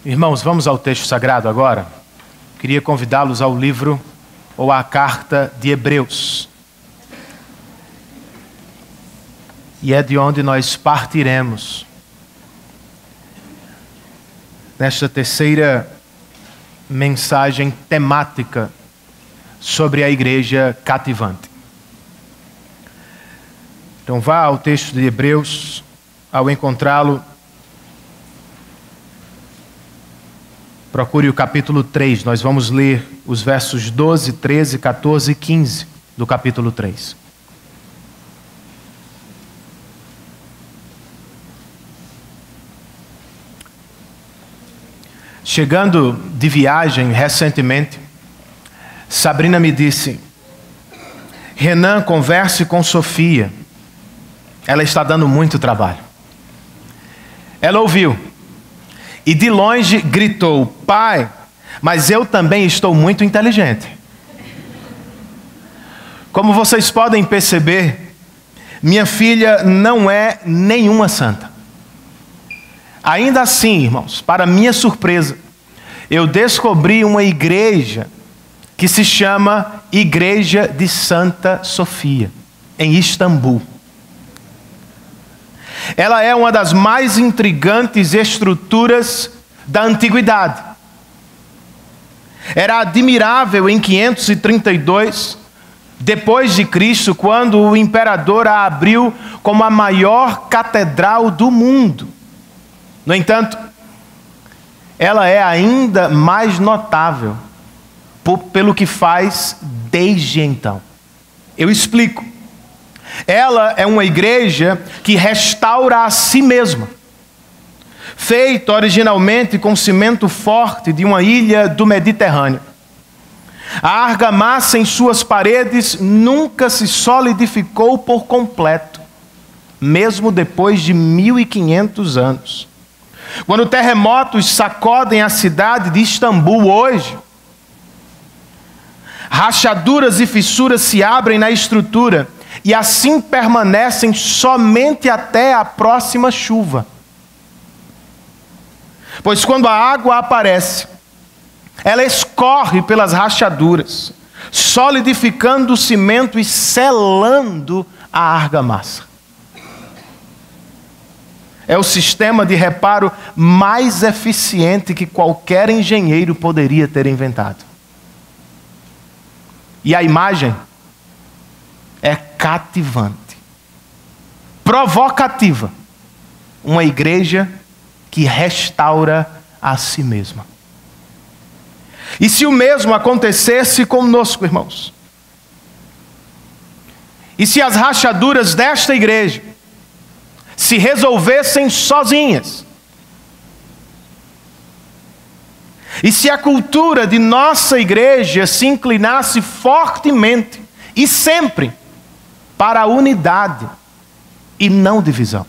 Irmãos, vamos ao texto sagrado agora. Queria convidá-los ao livro ou à carta de Hebreus. E é de onde nós partiremos nesta terceira mensagem temática sobre a igreja cativante. Então vá ao texto de Hebreus, ao encontrá-lo, procure o capítulo 3, nós vamos ler os versos 12, 13, 14 e 15 do capítulo 3. Chegando de viagem recentemente, Sabrina me disse: Renan, converse com Sofia, ela está dando muito trabalho. Ela ouviu e de longe gritou: pai, mas eu também estou muito inteligente. Como vocês podem perceber, minha filha não é nenhuma santa. Ainda assim, irmãos, para minha surpresa, eu descobri uma igreja que se chama Igreja de Santa Sofia, em Istambul. Ela é uma das mais intrigantes estruturas da antiguidade. Era admirável em 532, depois de Cristo, quando o imperador a abriu como a maior catedral do mundo. No entanto, ela é ainda mais notável pelo que faz desde então. Eu explico. Ela é uma igreja que restaura a si mesma, feita originalmente com cimento forte de uma ilha do Mediterrâneo. A argamassa em suas paredes nunca se solidificou por completo, mesmo depois de 1500 anos. Quando terremotos sacodem a cidade de Istambul hoje, rachaduras e fissuras se abrem na estrutura e assim permanecem somente até a próxima chuva. Pois quando a água aparece, ela escorre pelas rachaduras, solidificando o cimento e selando a argamassa. É o sistema de reparo mais eficiente que qualquer engenheiro poderia ter inventado. E a imagem é cativante, provocativa. Uma igreja que restaura a si mesma. E se o mesmo acontecesse conosco, irmãos? E se as rachaduras desta igreja se resolvessem sozinhas? E se a cultura de nossa igreja se inclinasse fortemente e sempre para a unidade e não divisão?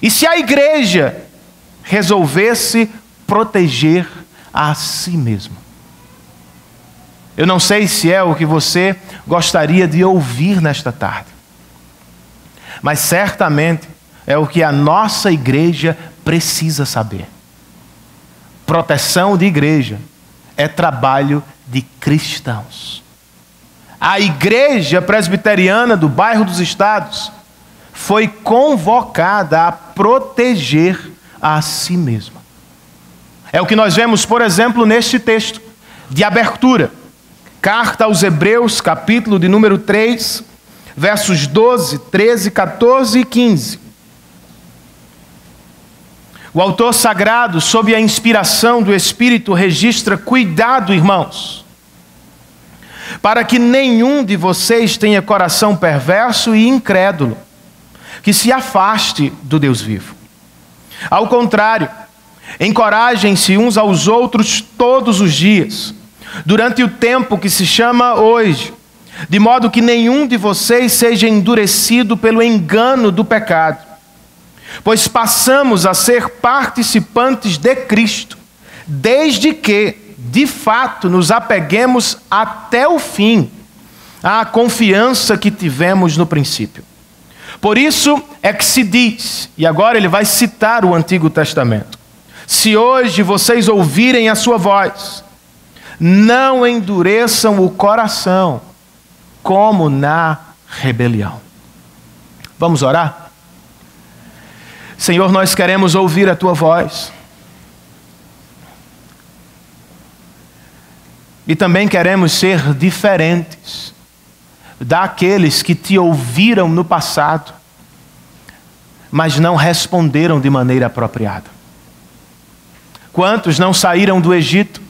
E se a igreja resolvesse proteger a si mesma? Eu não sei se é o que você gostaria de ouvir nesta tarde, mas certamente é o que a nossa igreja precisa saber. Proteção de igreja é trabalho de cristãos. A igreja presbiteriana do bairro dos Estados foi convocada a proteger a si mesma. É o que nós vemos, por exemplo, neste texto de abertura. Carta aos Hebreus, capítulo de número 3, versos 12, 13, 14 e 15. O autor sagrado, sob a inspiração do Espírito, registra: cuidado, irmãos, para que nenhum de vocês tenha coração perverso e incrédulo, que se afaste do Deus vivo. Ao contrário, encorajem-se uns aos outros todos os dias, durante o tempo que se chama hoje, de modo que nenhum de vocês seja endurecido pelo engano do pecado. Pois passamos a ser participantes de Cristo, desde que, de fato, nos apeguemos até o fim à confiança que tivemos no princípio. Por isso é que se diz, e agora ele vai citar o Antigo Testamento: se hoje vocês ouvirem a sua voz, não endureçam o coração, como na rebelião. Vamos orar? Senhor, nós queremos ouvir a tua voz. E também queremos ser diferentes daqueles que te ouviram no passado, mas não responderam de maneira apropriada. Quantos não saíram do Egito,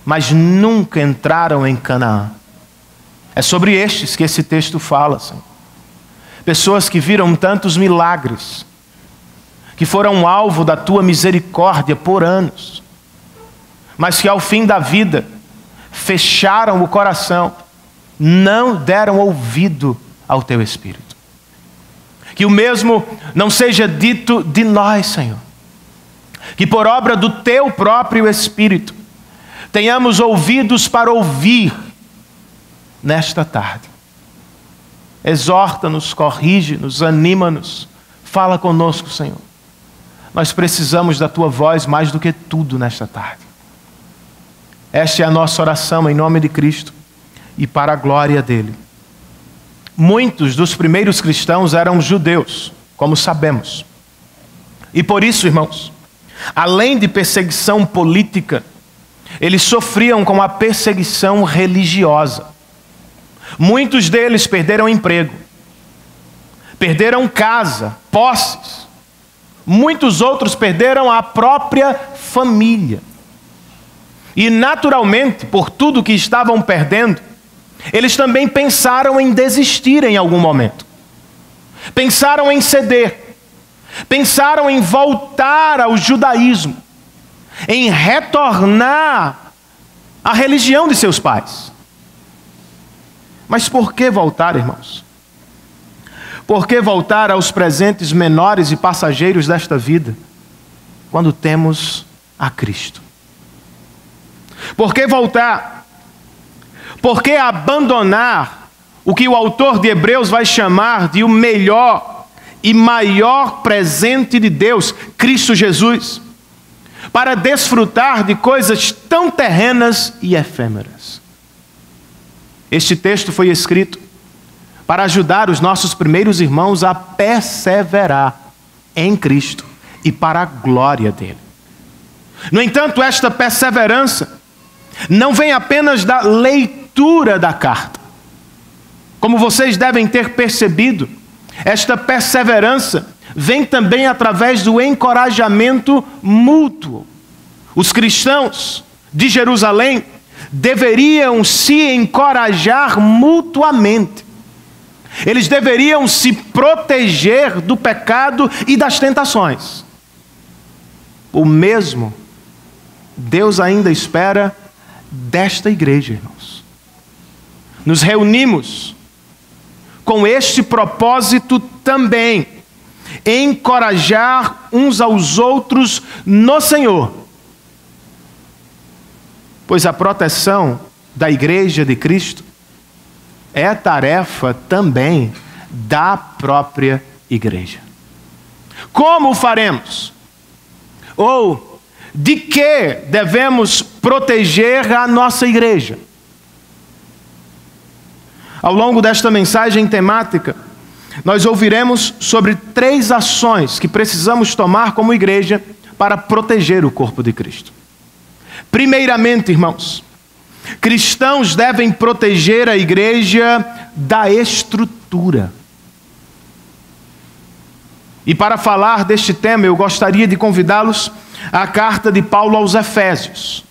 mas nunca entraram em Canaã? É sobre estes que esse texto fala, Senhor. Pessoas que viram tantos milagres, que foram alvo da tua misericórdia por anos, mas que ao fim da vida fecharam o coração, não deram ouvido ao teu Espírito. Que o mesmo não seja dito de nós, Senhor. Que por obra do teu próprio Espírito, tenhamos ouvidos para ouvir nesta tarde. Exorta-nos, corrige-nos, anima-nos. Fala conosco, Senhor. Nós precisamos da tua voz mais do que tudo nesta tarde. Esta é a nossa oração em nome de Cristo e para a glória dele. Muitos dos primeiros cristãos eram judeus, como sabemos. E por isso, irmãos, além de perseguição política, eles sofriam com a perseguição religiosa. Muitos deles perderam emprego, perderam casa, posses. Muitos outros perderam a própria família. E naturalmente, por tudo que estavam perdendo, eles também pensaram em desistir em algum momento. Pensaram em ceder. Pensaram em voltar ao judaísmo, em retornar à religião de seus pais. Mas por que voltar, irmãos? Por que voltar aos presentes menores e passageiros desta vida, quando temos a Cristo? Por que voltar? Por que abandonar o que o autor de Hebreus vai chamar de o melhor e maior presente de Deus, Cristo Jesus, para desfrutar de coisas tão terrenas e efêmeras? Este texto foi escrito para ajudar os nossos primeiros irmãos a perseverar em Cristo e para a glória dele. No entanto, esta perseverança não vem apenas da leitura da carta. Como vocês devem ter percebido, esta perseverança vem também através do encorajamento mútuo. Os cristãos de Jerusalém deveriam se encorajar mutuamente. Eles deveriam se proteger do pecado e das tentações. O mesmo Deus ainda espera desta igreja, irmãos. Nos reunimos com este propósito também, encorajar uns aos outros no Senhor. Pois a proteção da igreja de Cristo é tarefa também da própria igreja. Como o faremos? Ou de que devemos proteger a nossa igreja? Ao longo desta mensagem temática, nós ouviremos sobre 3 ações que precisamos tomar como igreja para proteger o corpo de Cristo. Primeiramente, irmãos, cristãos devem proteger a igreja da estrutura. E para falar deste tema, eu gostaria de convidá-los à carta de Paulo aos Efésios.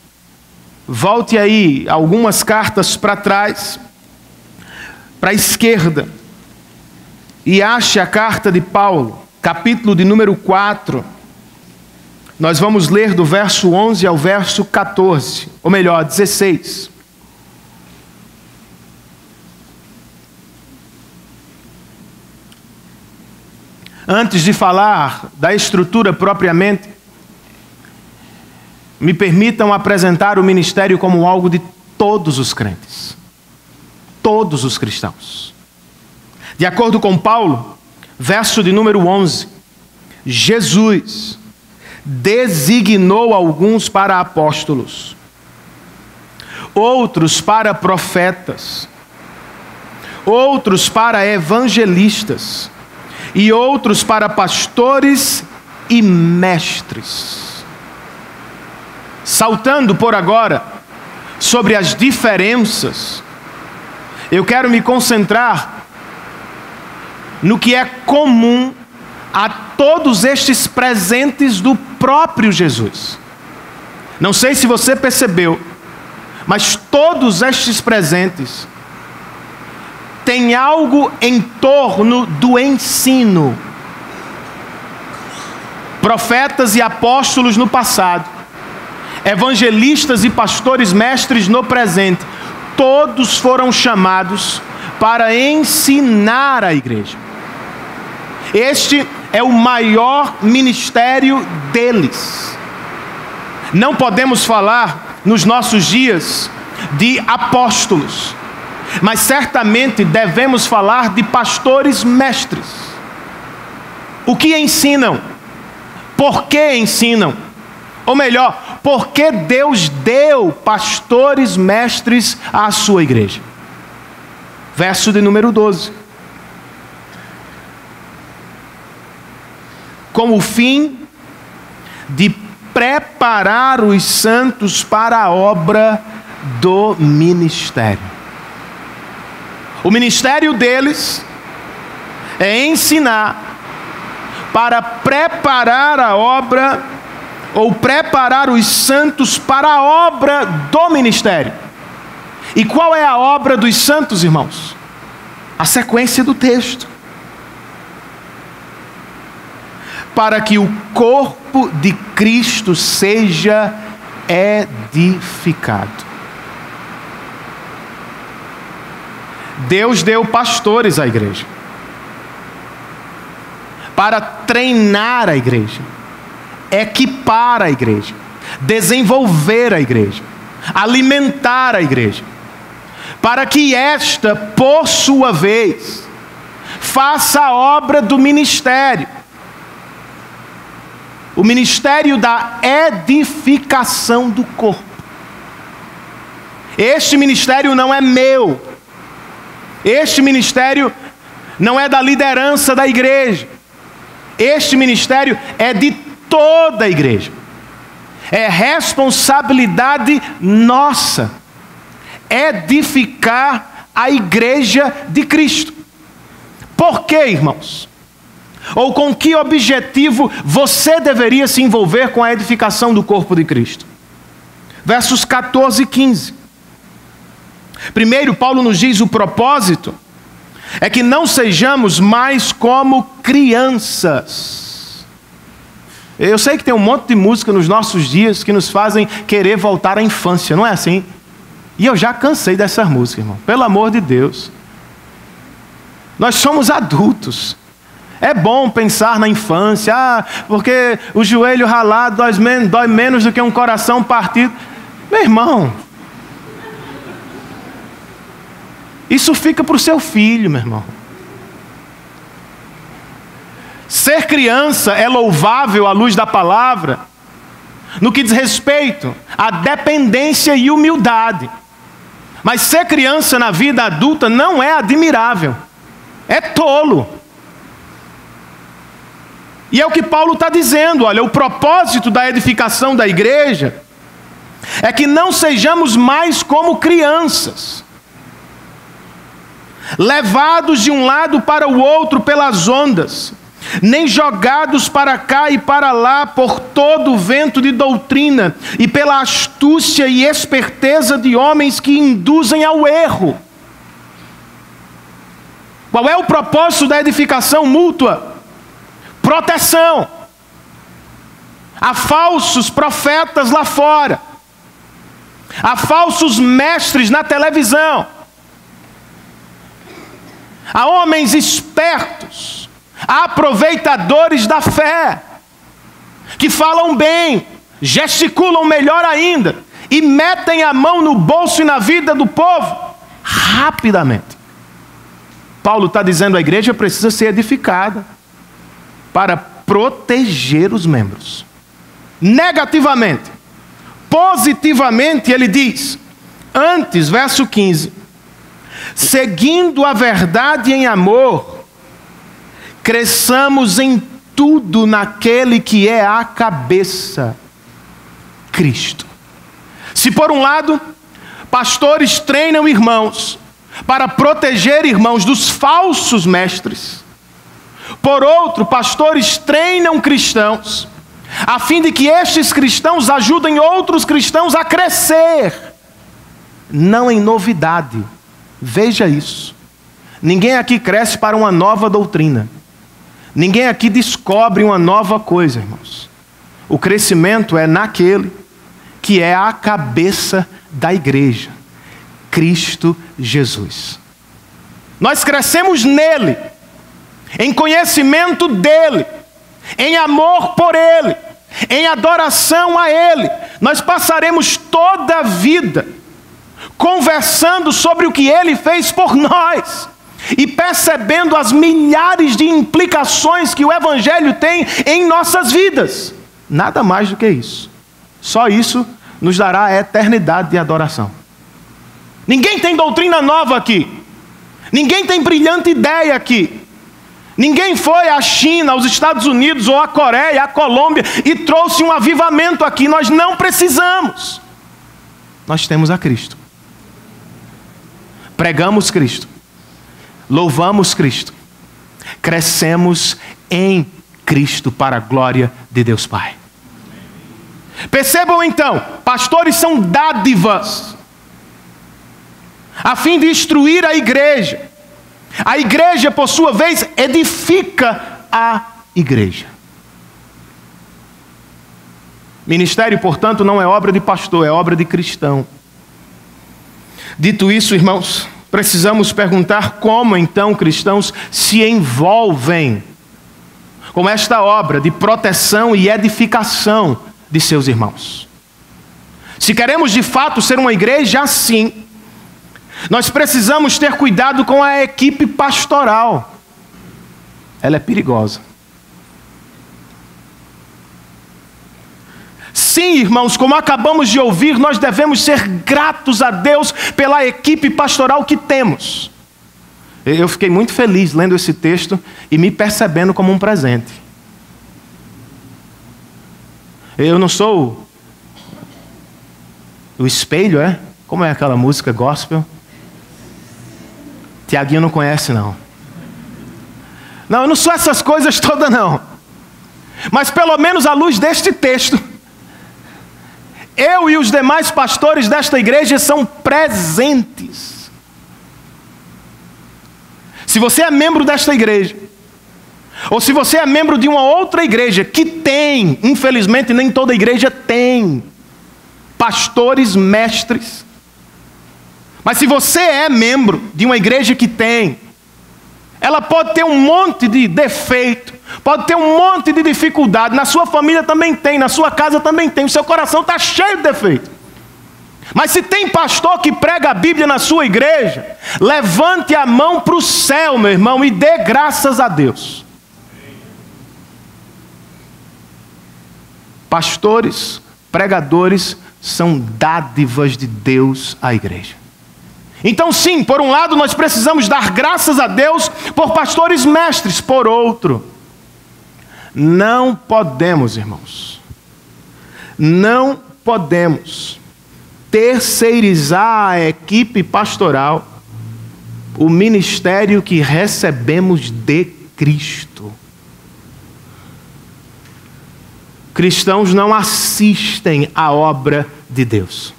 Volte aí algumas cartas para trás, para a esquerda, e ache a carta de Paulo, capítulo de número 4. Nós vamos ler do verso 11 ao verso 14, ou melhor, 16. Antes de falar da estrutura propriamente, me permitam apresentar o ministério como algo de todos os crentes, todos os cristãos. De acordo com Paulo, verso de número 11, Jesus designou alguns para apóstolos, outros para profetas, outros para evangelistas e outros para pastores e mestres. Saltando por agora sobre as diferenças, eu quero me concentrar no que é comum a todos estes presentes do próprio Jesus. Não sei se você percebeu, mas todos estes presentes têm algo em torno do ensino. Profetas e apóstolos no passado, evangelistas e pastores mestres no presente, todos foram chamados para ensinar a igreja. Este é o maior ministério deles. Não podemos falar nos nossos dias de apóstolos, mas certamente devemos falar de pastores mestres. O que ensinam? Por que ensinam? Ou melhor, por que Deus deu pastores mestres à sua igreja? Verso de número 12. Com o fim de preparar os santos para a obra do ministério. O ministério deles é ensinar para preparar a obra, ou preparar os santos para a obra do ministério. E qual é a obra dos santos, irmãos? A sequência do texto. Para que o corpo de Cristo seja edificado. Deus deu pastores à igreja para treinar a igreja, equipar a igreja, desenvolver a igreja, alimentar a igreja, para que esta, por sua vez, faça a obra do ministério. O ministério da edificação do corpo. Este ministério não é meu. Este ministério não é da liderança da igreja. Este ministério é de toda a igreja. É responsabilidade nossa edificar a igreja de Cristo. Por quê, irmãos? Ou com que objetivo você deveria se envolver com a edificação do corpo de Cristo? Versos 14 e 15. Primeiro, Paulo nos diz: o propósito é que não sejamos mais como crianças. Eu sei que tem um monte de música nos nossos dias que nos fazem querer voltar à infância, não é assim? E eu já cansei dessas músicas, irmão. Pelo amor de Deus. Nós somos adultos. É bom pensar na infância, porque o joelho ralado dói menos do que um coração partido. Meu irmão, isso fica para o seu filho, meu irmão. Ser criança é louvável à luz da palavra, no que diz respeito à dependência e humildade. Mas ser criança na vida adulta não é admirável, é tolo. E é o que Paulo está dizendo, olha, o propósito da edificação da igreja é que não sejamos mais como crianças, levados de um lado para o outro pelas ondas, nem jogados para cá e para lá por todo o vento de doutrina e pela astúcia e esperteza de homens que induzem ao erro. Qual é o propósito da edificação mútua? Proteção. Há falsos profetas lá fora. Há falsos mestres na televisão. Há homens espertos, aproveitadores da fé, que falam bem, gesticulam melhor ainda e metem a mão no bolso e na vida do povo rapidamente. Paulo está dizendo: a igreja precisa ser edificada para proteger os membros. negativamente. Positivamente, ele diz, antes, verso 15, seguindo a verdade em amor, cresçamos em tudo naquele que é a cabeça, Cristo. Se por um lado, pastores treinam irmãos para proteger irmãos dos falsos mestres, por outro, pastores treinam cristãos a fim de que estes cristãos ajudem outros cristãos a crescer, não em novidade. Veja isso. Ninguém aqui cresce para uma nova doutrina. Ninguém aqui descobre uma nova coisa, irmãos. O crescimento é naquele que é a cabeça da igreja, Cristo Jesus. Nós crescemos nele, em conhecimento dele, em amor por ele, em adoração a ele. Nós passaremos toda a vida conversando sobre o que ele fez por nós e percebendo as milhares de implicações que o evangelho tem em nossas vidas. Nada mais do que isso. Só isso nos dará a eternidade de adoração. Ninguém tem doutrina nova aqui. Ninguém tem brilhante ideia aqui. Ninguém foi à China, aos Estados Unidos, ou à Coreia, à Colômbia e trouxe um avivamento aqui. Nós não precisamos. Nós temos a Cristo. Pregamos Cristo. Louvamos Cristo. Crescemos em Cristo para a glória de Deus Pai. Percebam então, pastores são dádivas a fim de instruir a igreja. A igreja, por sua vez, edifica a igreja. Ministério, portanto, não é obra de pastor, é obra de cristão. Dito isso, irmãos, precisamos perguntar como então cristãos se envolvem com esta obra de proteção e edificação de seus irmãos. Se queremos de fato ser uma igreja assim, nós precisamos ter cuidado com a equipe pastoral. Ela é perigosa. Sim, irmãos, como acabamos de ouvir, nós devemos ser gratos a Deus pela equipe pastoral que temos. Eu fiquei muito feliz lendo esse texto e me percebendo como um presente. Eu não sou o espelho, é? Como é aquela música gospel? Tiaguinho não conhece, não. Não, eu não sou essas coisas todas, não. Mas pelo menos à luz deste texto, eu e os demais pastores desta igreja são presentes. Se você é membro desta igreja, ou se você é membro de uma outra igreja que tem, infelizmente nem toda igreja tem, pastores mestres. Mas se você é membro de uma igreja que tem, ela pode ter um monte de defeito, pode ter um monte de dificuldade, na sua família também tem, na sua casa também tem, o seu coração está cheio de defeito. Mas se tem pastor que prega a Bíblia na sua igreja, levante a mão para o céu, meu irmão, e dê graças a Deus. Pastores, pregadores, são dádivas de Deus à igreja. Então sim, por um lado nós precisamos dar graças a Deus por pastores mestres, por outro, não podemos, irmãos, não podemos terceirizar a equipe pastoral, o ministério que recebemos de Cristo. Cristãos não assistem à obra de Deus.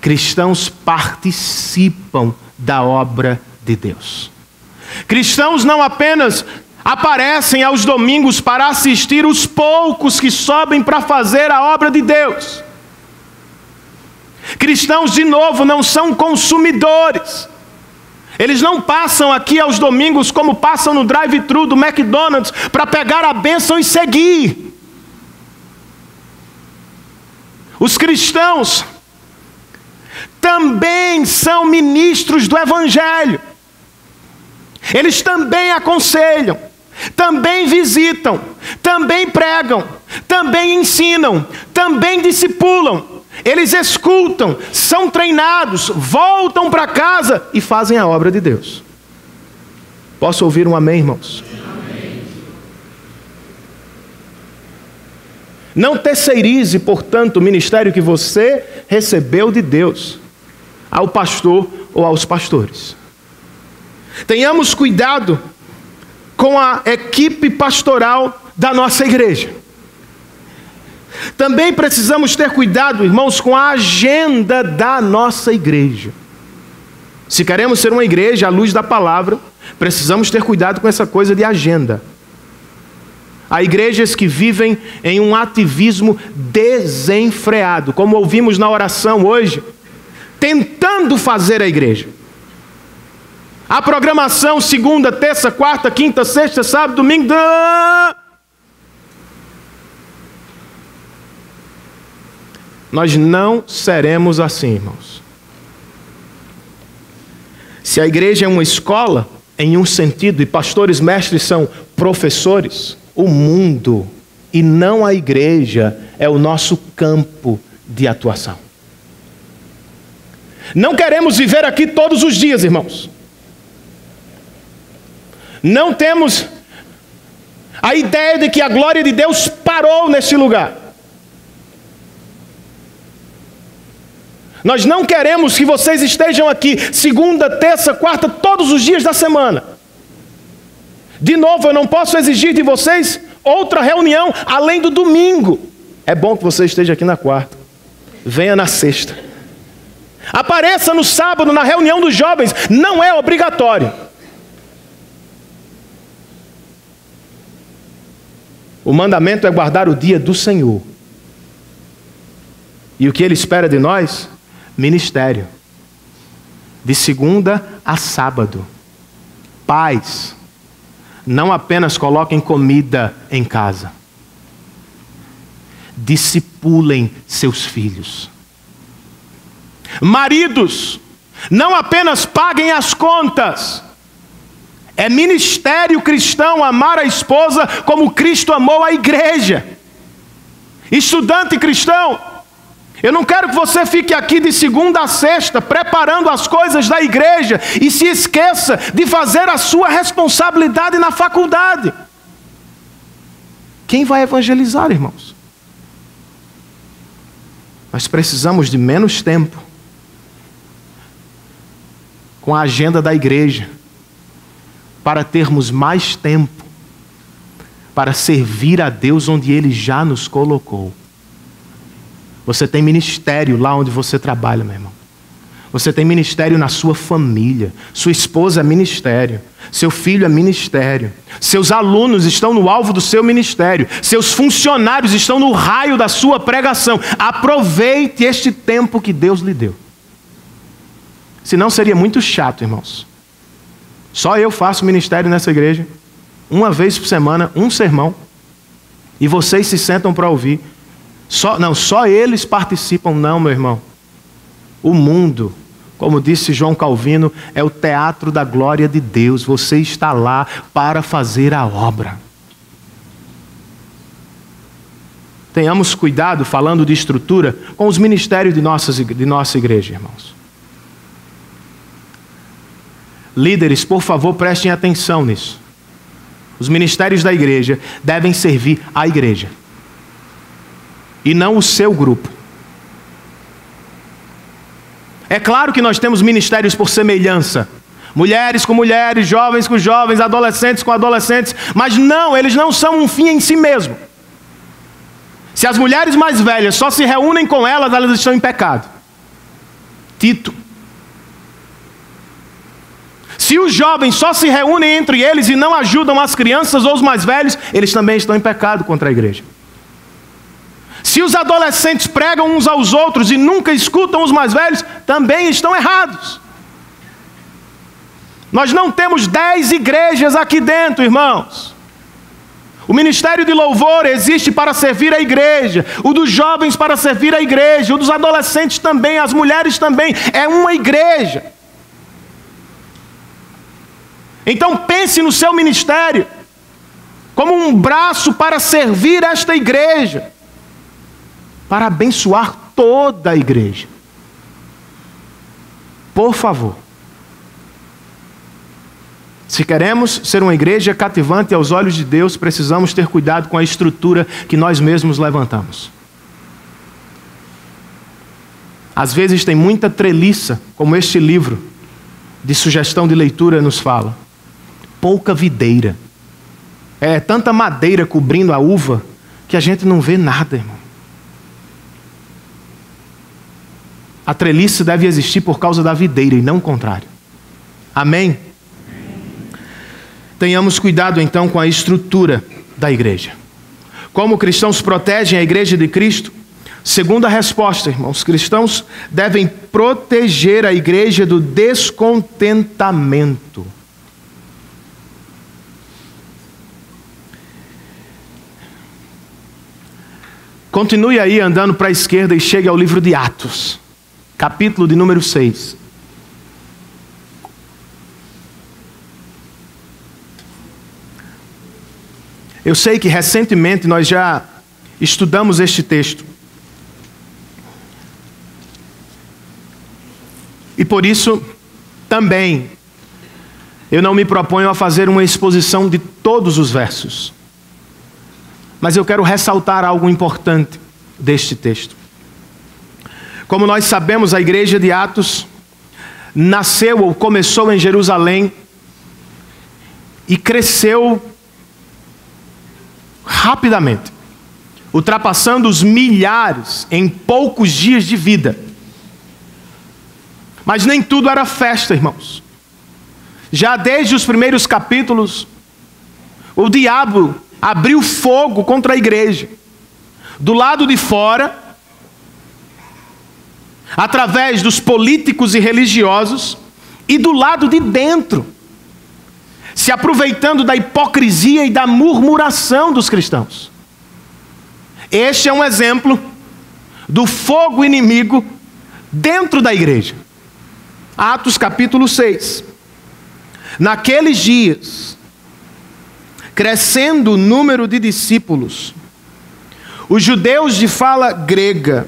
Cristãos participam da obra de Deus. Cristãos não apenas aparecem aos domingos para assistir os poucos que sobem para fazer a obra de Deus. Cristãos, de novo, não são consumidores. Eles não passam aqui aos domingos como passam no drive-thru do McDonald's para pegar a bênção e seguir. Os cristãos também são ministros do Evangelho. Eles também aconselham, também visitam, também pregam, também ensinam, também discipulam. Eles escutam, são treinados, voltam para casa e fazem a obra de Deus. Posso ouvir um amém, irmãos? Amém. Não terceirize, portanto, o ministério que você recebeu de Deus ao pastor ou aos pastores. Tenhamos cuidado com a equipe pastoral da nossa igreja. Também precisamos ter cuidado, irmãos, com a agenda da nossa igreja. Se queremos ser uma igreja à luz da palavra, precisamos ter cuidado com essa coisa de agenda. Há igrejas que vivem em um ativismo desenfreado, como ouvimos na oração hoje, tentando fazer a igreja. A programação segunda, terça, quarta, quinta, sexta, sábado, domingo. Nós não seremos assim, irmãos. Se a igreja é uma escola, em um sentido, e pastores mestres são professores, o mundo, e não a igreja, é o nosso campo de atuação. Não queremos viver aqui todos os dias, irmãos. Não temos a ideia de que a glória de Deus parou neste lugar. Nós não queremos que vocês estejam aqui segunda, terça, quarta, todos os dias da semana. De novo, eu não posso exigir de vocês outra reunião além do domingo. É bom que você esteja aqui na quarta. Venha na sexta. Apareça no sábado na reunião dos jovens. Não é obrigatório. O mandamento é guardar o dia do Senhor. E o que Ele espera de nós? Ministério. De segunda a sábado. Pais, não apenas coloquem comida em casa. Discipulem seus filhos. Maridos, não apenas paguem as contas. É ministério cristão amar a esposa como Cristo amou a igreja. Estudante cristão, eu não quero que você fique aqui de segunda a sexta preparando as coisas da igreja e se esqueça de fazer a sua responsabilidade na faculdade. Quem vai evangelizar, irmãos? Nós precisamos de menos tempo com a agenda da igreja para termos mais tempo para servir a Deus onde Ele já nos colocou. Você tem ministério lá onde você trabalha, meu irmão. Você tem ministério na sua família. Sua esposa é ministério. Seu filho é ministério. Seus alunos estão no alvo do seu ministério. Seus funcionários estão no raio da sua pregação. Aproveite este tempo que Deus lhe deu. Senão seria muito chato, irmãos. Só eu faço ministério nessa igreja. Uma vez por semana, um sermão. E vocês se sentam para ouvir. Só eles participam. Não, meu irmão. O mundo, como disse João Calvino, é o teatro da glória de Deus. Você está lá para fazer a obra. Tenhamos cuidado, falando de estrutura, com os ministérios de nossa igreja, irmãos. Líderes, por favor, prestem atenção nisso. Os ministérios da igreja devem servir a igreja. E não o seu grupo. É claro que nós temos ministérios por semelhança. Mulheres com mulheres, jovens com jovens, adolescentes com adolescentes. Mas não, eles não são um fim em si mesmo. Se as mulheres mais velhas só se reúnem com elas, elas estão em pecado. Tito. Se os jovens só se reúnem entre eles e não ajudam as crianças ou os mais velhos, eles também estão em pecado contra a igreja. Se os adolescentes pregam uns aos outros e nunca escutam os mais velhos, também estão errados. Nós não temos 10 igrejas aqui dentro, irmãos. O ministério de louvor existe para servir a igreja, o dos jovens para servir a igreja, o dos adolescentes também, as mulheres também, é uma igreja. Então pense no seu ministério. como um braço para servir esta igreja, para abençoar toda a igreja. Por favor, se queremos ser uma igreja cativante aos olhos de Deus, precisamos ter cuidado com a estrutura que nós mesmos levantamos. Às vezes tem muita treliça, como este livro de sugestão de leitura nos fala. Pouca videira. É tanta madeira cobrindo a uva que a gente não vê nada, irmão. A treliça deve existir por causa da videira e não o contrário. Amém? Tenhamos cuidado então com a estrutura da igreja. Como cristãos protegem a igreja de Cristo? Segunda resposta, irmãos, cristãos devem proteger a igreja do descontentamento. Continue aí andando para a esquerda e chegue ao livro de Atos, capítulo de número 6. Eu sei que recentemente nós já estudamos este texto. E por isso, também, eu não me proponho a fazer uma exposição de todos os versos. Mas eu quero ressaltar algo importante deste texto. Como nós sabemos, a igreja de Atos nasceu ou começou em Jerusalém e cresceu rapidamente, ultrapassando os milhares em poucos dias de vida. Mas nem tudo era festa, irmãos. Já desde os primeiros capítulos, o diabo abriu fogo contra a igreja. Do lado de fora, através dos políticos e religiosos, e do lado de dentro, se aproveitando da hipocrisia e da murmuração dos cristãos. Este é um exemplo do fogo inimigo dentro da igreja. Atos capítulo 6. Naqueles dias, crescendo o número de discípulos, os judeus de fala grega,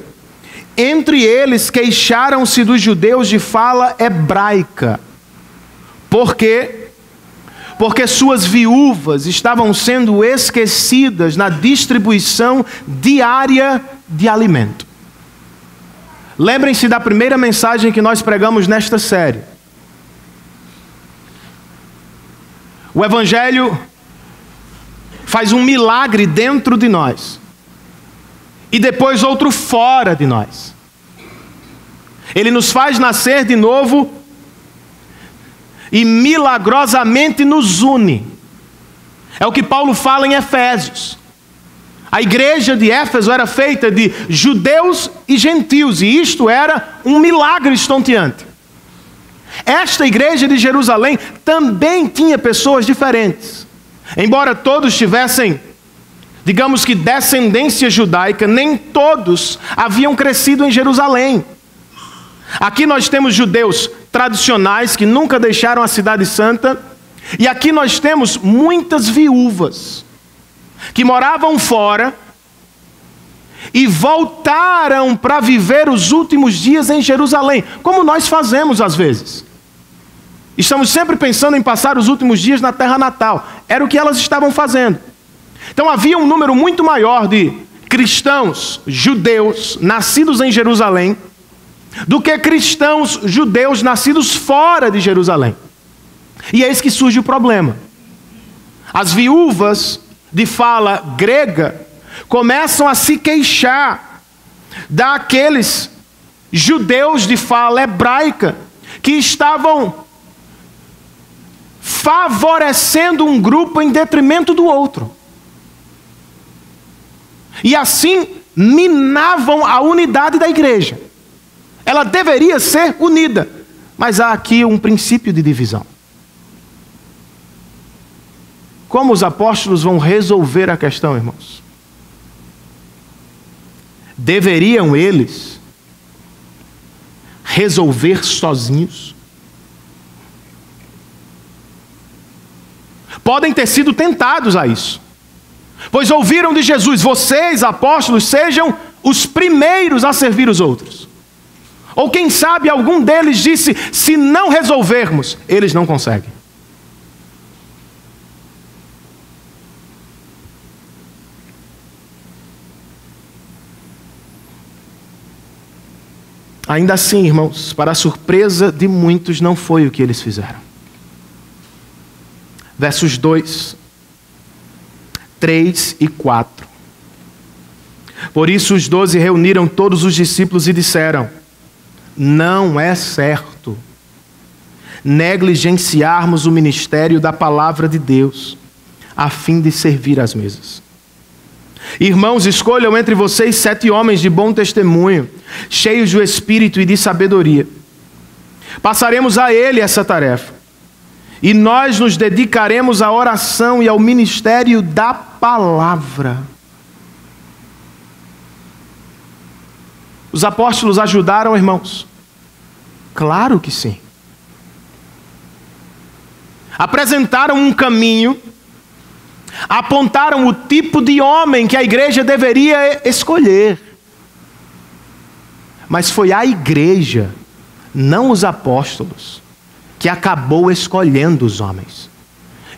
entre eles queixaram-se dos judeus de fala hebraica. Por quê? Porque suas viúvas estavam sendo esquecidas na distribuição diária de alimento. Lembrem-se da primeira mensagem que nós pregamos nesta série. O Evangelho faz um milagre dentro de nós e depois outro fora de nós. Ele nos faz nascer de novo e milagrosamente nos une. É o que Paulo fala em Efésios. A igreja de Éfeso era feita de judeus e gentios, e isto era um milagre estonteante. Esta igreja de Jerusalém também tinha pessoas diferentes. Embora todos tivessem, digamos que, descendência judaica, nem todos haviam crescido em Jerusalém. Aqui nós temos judeus tradicionais que nunca deixaram a cidade santa, e aqui nós temos muitas viúvas que moravam fora e voltaram para viver os últimos dias em Jerusalém, como nós fazemos às vezes. Estamos sempre pensando em passar os últimos dias na terra natal. Era o que elas estavam fazendo. Então havia um número muito maior de cristãos judeus nascidos em Jerusalém do que cristãos judeus nascidos fora de Jerusalém. E eis que surge o problema. As viúvas de fala grega começam a se queixar daqueles judeus de fala hebraica que estavam favorecendo um grupo em detrimento do outro. E assim minavam a unidade da igreja. Ela deveria ser unida, mas há aqui um princípio de divisão. Como os apóstolos vão resolver a questão, irmãos? Deveriam eles resolver sozinhos? Podem ter sido tentados a isso. Pois ouviram de Jesus: vocês, apóstolos, sejam os primeiros a servir os outros. Ou quem sabe algum deles disse: se não resolvermos, eles não conseguem. Ainda assim, irmãos, para a surpresa de muitos, não foi o que eles fizeram. Versos 2, 3 e 4. Por isso os 12 reuniram todos os discípulos e disseram: não é certo negligenciarmos o ministério da palavra de Deus, a fim de servir às mesas. Irmãos, escolham entre vocês 7 homens de bom testemunho, cheios do Espírito e de sabedoria. Passaremos a ele essa tarefa, e nós nos dedicaremos à oração e ao ministério da palavra. Os apóstolos ajudaram, irmãos? Claro que sim. Apresentaram um caminho, apontaram o tipo de homem que a igreja deveria escolher. Mas foi a igreja, não os apóstolos, que acabou escolhendo os homens.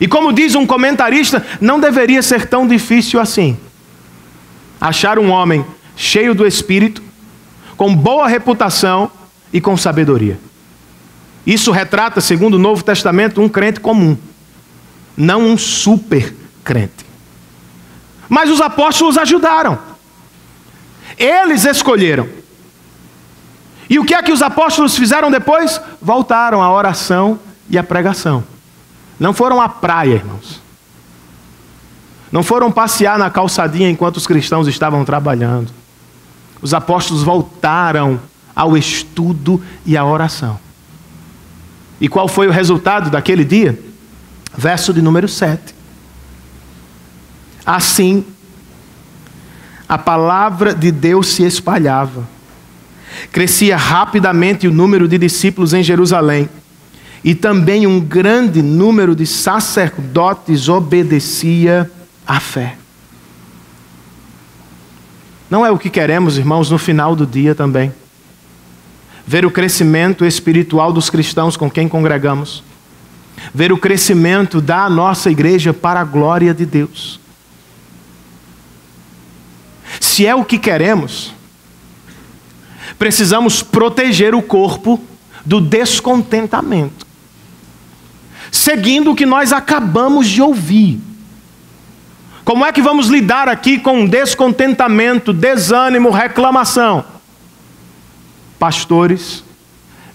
E como diz um comentarista, não deveria ser tão difícil assim. Achar um homem cheio do Espírito, com boa reputação e com sabedoria. Isso retrata, segundo o Novo Testamento, um crente comum, não um super crente. Mas os apóstolos ajudaram. Eles escolheram. E o que é que os apóstolos fizeram depois? Voltaram à oração e à pregação. Não foram à praia, irmãos. Não foram passear na calçadinha enquanto os cristãos estavam trabalhando. Os apóstolos voltaram ao estudo e à oração. E qual foi o resultado daquele dia? Verso de número 7. Assim, a palavra de Deus se espalhava. Crescia rapidamente o número de discípulos em Jerusalém. E também um grande número de sacerdotes obedecia à fé. Não é o que queremos, irmãos, no final do dia também? Ver o crescimento espiritual dos cristãos com quem congregamos. Ver o crescimento da nossa igreja para a glória de Deus. Se é o que queremos, precisamos proteger o corpo do descontentamento. Seguindo o que nós acabamos de ouvir. Como é que vamos lidar aqui com descontentamento, desânimo, reclamação? Pastores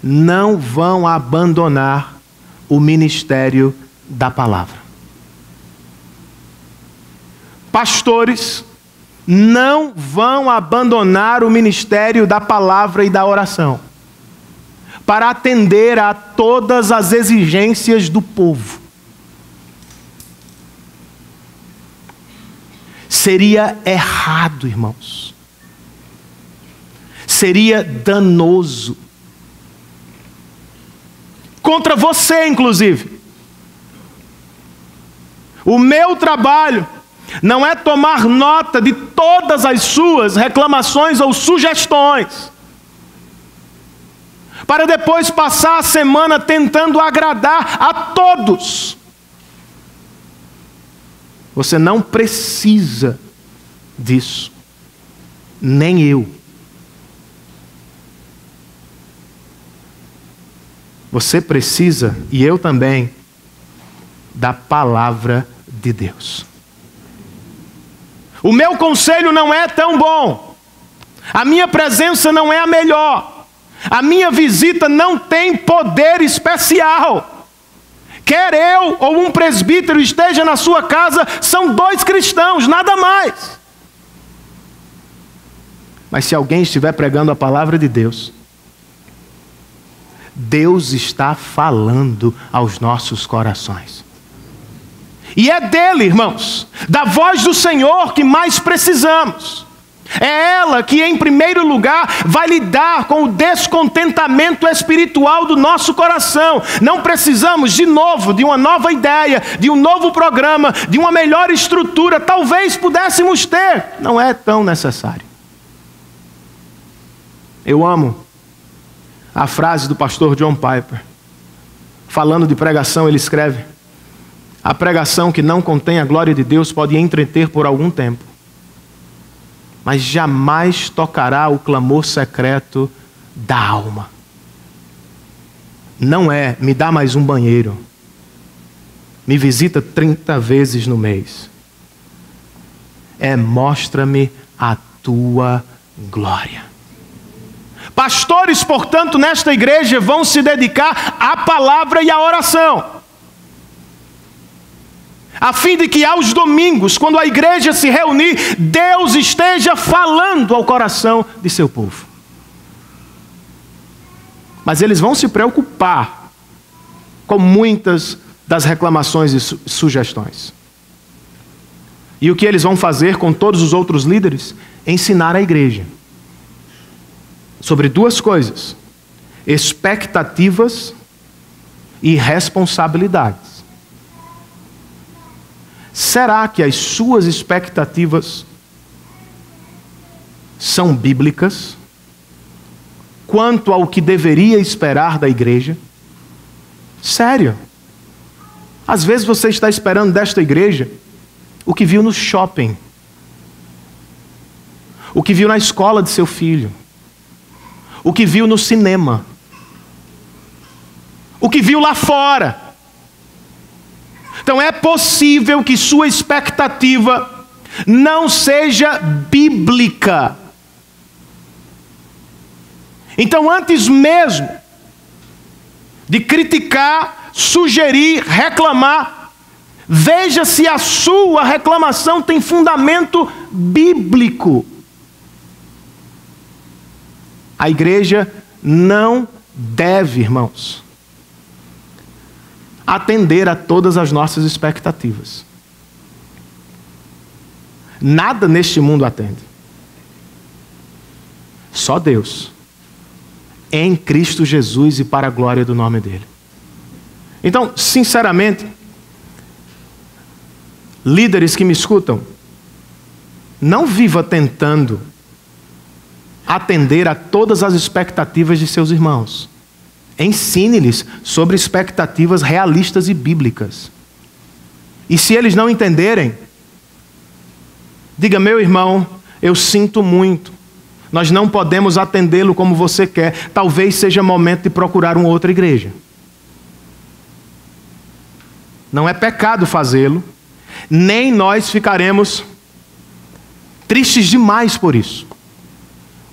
não vão abandonar o ministério da palavra. Pastores não vão abandonar o ministério da palavra e da oração para atender a todas as exigências do povo. Seria errado, irmãos. Seria danoso. Contra você, inclusive. O meu trabalho não é tomar nota de todas as suas reclamações ou sugestões, para depois passar a semana tentando agradar a todos. Você não precisa disso. Nem eu. Você precisa, e eu também, da palavra de Deus. O meu conselho não é tão bom. A minha presença não é a melhor. A minha visita não tem poder especial. Quer eu ou um presbítero esteja na sua casa, são 2 cristãos, nada mais. Mas se alguém estiver pregando a palavra de Deus, Deus está falando aos nossos corações. E é dele, irmãos, da voz do Senhor que mais precisamos. É ela que, em primeiro lugar, vai lidar com o descontentamento espiritual do nosso coração. Não precisamos, de novo, de uma nova ideia, de um novo programa, de uma melhor estrutura. Talvez pudéssemos ter. Não é tão necessário. Eu amo a frase do pastor John Piper. Falando de pregação, ele escreve: a pregação que não contém a glória de Deus pode entreter por algum tempo, mas jamais tocará o clamor secreto da alma. Não é, me dá mais um banheiro, me visita 30 vezes no mês. É, mostra-me a tua glória. Pastores, portanto, nesta igreja vão se dedicar à palavra e à oração, a fim de que aos domingos, quando a igreja se reunir, Deus esteja falando ao coração de seu povo. Mas eles vão se preocupar com muitas das reclamações e sugestões. E o que eles vão fazer com todos os outros líderes? Ensinar a igreja sobre duas coisas: expectativas e responsabilidades. Será que as suas expectativas são bíblicas quanto ao que deveria esperar da igreja? Sério. Às vezes você está esperando desta igreja o que viu no shopping, o que viu na escola de seu filho, o que viu no cinema, o que viu lá fora. Então é possível que sua expectativa não seja bíblica. Então, antes mesmo de criticar, sugerir, reclamar, veja se a sua reclamação tem fundamento bíblico. A igreja não deve, irmãos, atender a todas as nossas expectativas. Nada neste mundo atende. Só Deus, em Cristo Jesus e para a glória do nome dele. Então, sinceramente, líderes que me escutam, não viva tentando atender a todas as expectativas de seus irmãos. Ensine-lhes sobre expectativas realistas e bíblicas. E se eles não entenderem, diga: meu irmão, eu sinto muito, nós não podemos atendê-lo como você quer, talvez seja momento de procurar uma outra igreja. Não é pecado fazê-lo, nem nós ficaremos tristes demais por isso.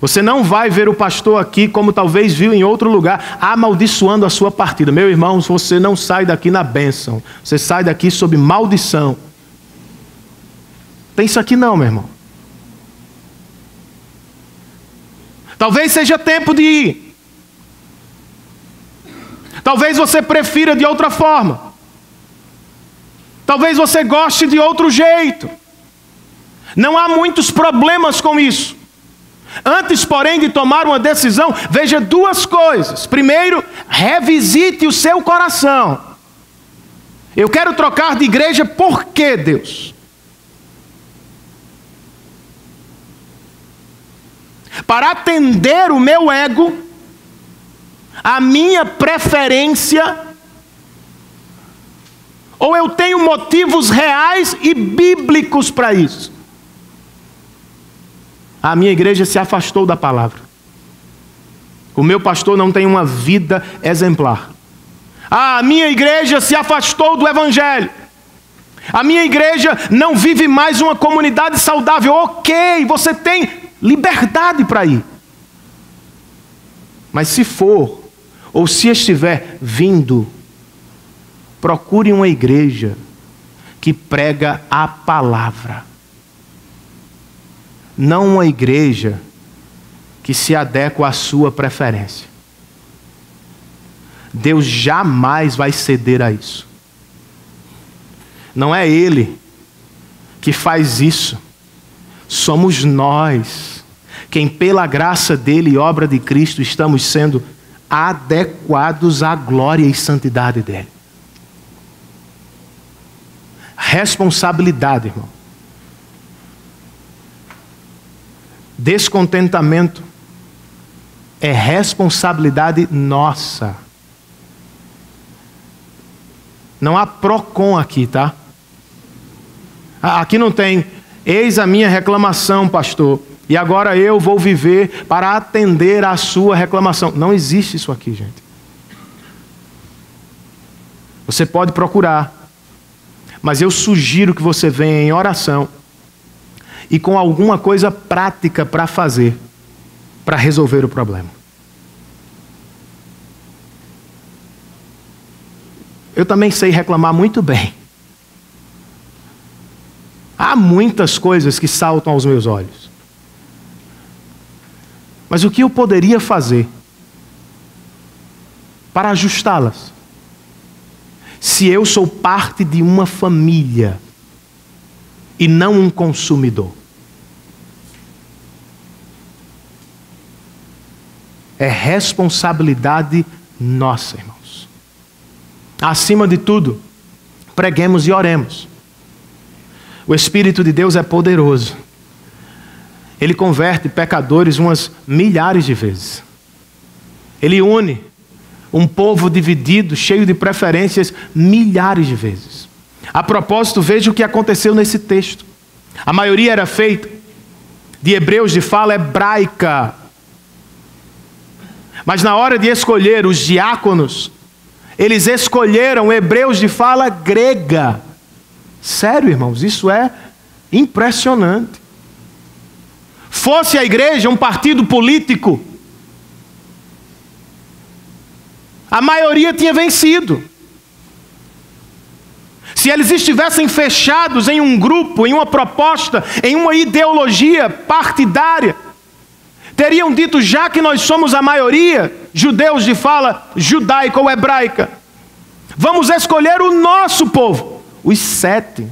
Você não vai ver o pastor aqui como talvez viu em outro lugar, amaldiçoando a sua partida. Meu irmão, você não sai daqui na bênção, você sai daqui sob maldição. Tem isso aqui não, meu irmão. Talvez seja tempo de ir. Talvez você prefira de outra forma. Talvez você goste de outro jeito. Não há muitos problemas com isso. Antes, porém, de tomar uma decisão, veja duas coisas. Primeiro, revisite o seu coração. Eu quero trocar de igreja, por quê, Deus? Para atender o meu ego, a minha preferência, ou eu tenho motivos reais e bíblicos para isso? A minha igreja se afastou da palavra. O meu pastor não tem uma vida exemplar. A minha igreja se afastou do evangelho. A minha igreja não vive mais uma comunidade saudável. Ok, você tem liberdade para ir. Mas se for, ou se estiver vindo, procure uma igreja que prega a palavra. Não uma igreja que se adequa à sua preferência. Deus jamais vai ceder a isso. Não é Ele que faz isso somos nós, quem pela graça dele e obra de Cristo estamos sendo adequados à glória e santidade dele. Responsabilidade, irmão. Descontentamento é responsabilidade nossa. Não há PROCON aqui, tá? Aqui não tem, eis a minha reclamação, pastor, e agora eu vou viver para atender à sua reclamação. Não existe isso aqui, gente. Você pode procurar, mas eu sugiro que você venha em oração e com alguma coisa prática para fazer, para resolver o problema. Eu também sei reclamar muito bem. Há muitas coisas que saltam aos meus olhos. Mas o que eu poderia fazer para ajustá-las? Se eu sou parte de uma família e não um consumidor. É responsabilidade nossa, irmãos. Acima de tudo, preguemos e oremos. O Espírito de Deus é poderoso. Ele converte pecadores umas milhares de vezes. Ele une um povo dividido, cheio de preferências, milhares de vezes. A propósito, veja o que aconteceu nesse texto. A maioria era feita de hebreus de fala hebraica. Mas na hora de escolher os diáconos, eles escolheram hebreus de fala grega. Sério, irmãos, isso é impressionante. Fosse a igreja um partido político, a maioria tinha vencido. Se eles estivessem fechados em um grupo, em uma proposta, em uma ideologia partidária, teriam dito, já que nós somos a maioria, judeus de fala judaica ou hebraica, vamos escolher o nosso povo. Os 7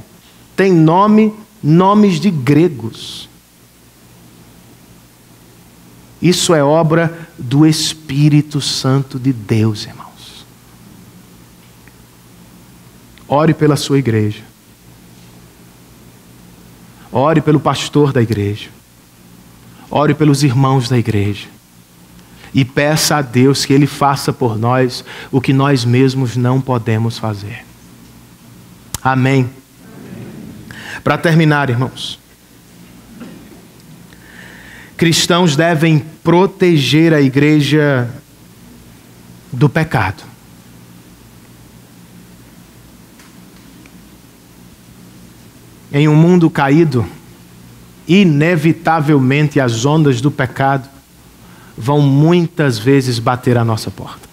têm nomes de gregos. Isso é obra do Espírito Santo de Deus, irmãos. Ore pela sua igreja. Ore pelo pastor da igreja. Ore pelos irmãos da igreja. E peça a Deus que Ele faça por nós o que nós mesmos não podemos fazer. Amém. Para terminar, irmãos, cristãos devem proteger a igreja do pecado. Em um mundo caído, inevitavelmente as ondas do pecado vão muitas vezes bater à nossa porta.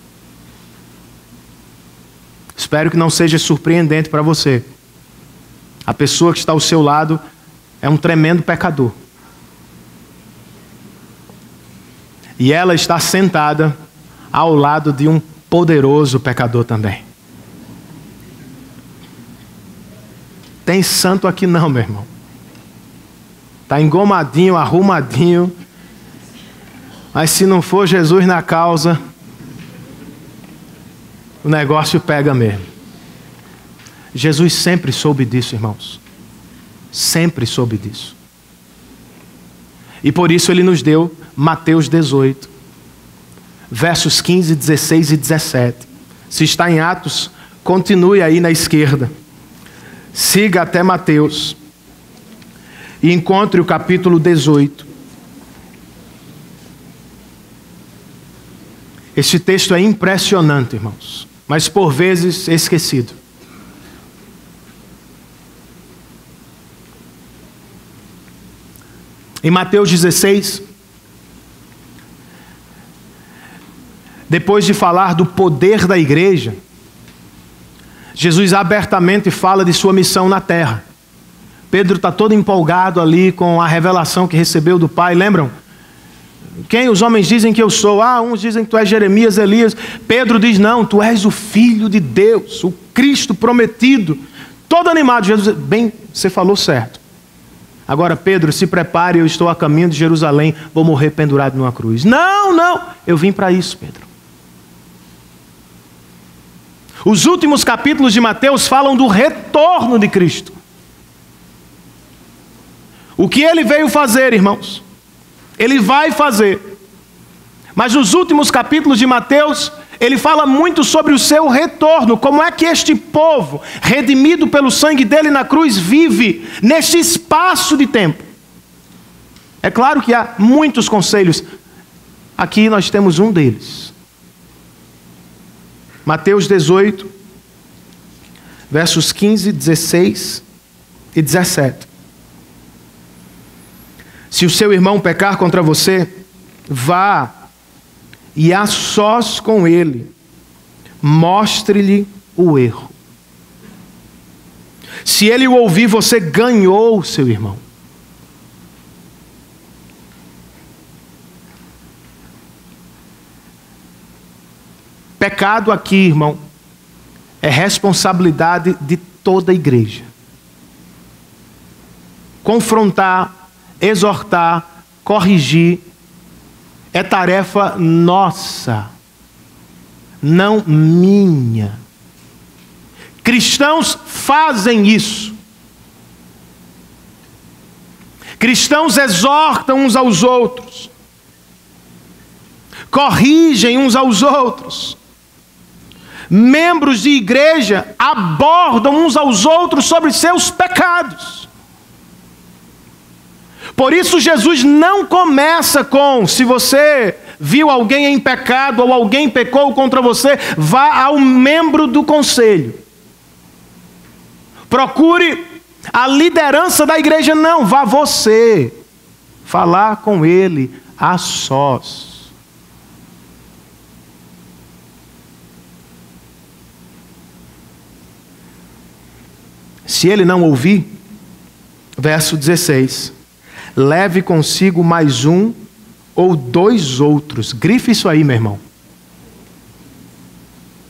Espero que não seja surpreendente para você. A pessoa que está ao seu lado é um tremendo pecador. E ela está sentada ao lado de um poderoso pecador também. Tem santo aqui não, meu irmão. Está engomadinho, arrumadinho. Mas se não for Jesus na causa, o negócio pega mesmo. Jesus sempre soube disso, irmãos. Sempre soube disso. E por isso Ele nos deu Mateus 18, versos 15, 16 e 17. Se está em Atos, continue aí na esquerda. Siga até Mateus e encontre o capítulo 18. Este texto é impressionante, irmãos, mas por vezes esquecido. Em Mateus 16, depois de falar do poder da igreja, Jesus abertamente fala de sua missão na terra. Pedro está todo empolgado ali com a revelação que recebeu do Pai, lembram? Quem os homens dizem que eu sou? Uns dizem que tu és Jeremias, Elias. Pedro diz, não, tu és o Filho de Deus, o Cristo prometido. Todo animado, Jesus, bem, você falou certo. agora Pedro, se prepare, eu estou a caminho de Jerusalém, vou morrer pendurado numa cruz. Não, não, eu vim para isso, Pedro. Os últimos capítulos de Mateus falam do retorno de Cristo. O que ele veio fazer, irmãos? Ele vai fazer. Mas nos últimos capítulos de Mateus, ele fala muito sobre o seu retorno. Como é que este povo, redimido pelo sangue dele na cruz, vive neste espaço de tempo? É claro que há muitos conselhos. Aqui nós temos um deles. Mateus 18, versos 15, 16 e 17. Se o seu irmão pecar contra você, vá e a sós com ele, mostre-lhe o erro. Se ele o ouvir, você ganhou o seu irmão. Pecado aqui, irmão, é responsabilidade de toda a igreja. Confrontar, exortar, corrigir, é tarefa nossa, não minha. Cristãos fazem isso. Cristãos exortam uns aos outros, corrigem uns aos outros. Membros de igreja abordam uns aos outros sobre seus pecados. Por isso Jesus não começa com: se você viu alguém em pecado ou alguém pecou contra você, vá ao membro do conselho. Procure a liderança da igreja. Não, vá você falar com ele a sós. Se ele não ouvir, verso 16... leve consigo mais um ou dois outros. Grife isso aí, meu irmão.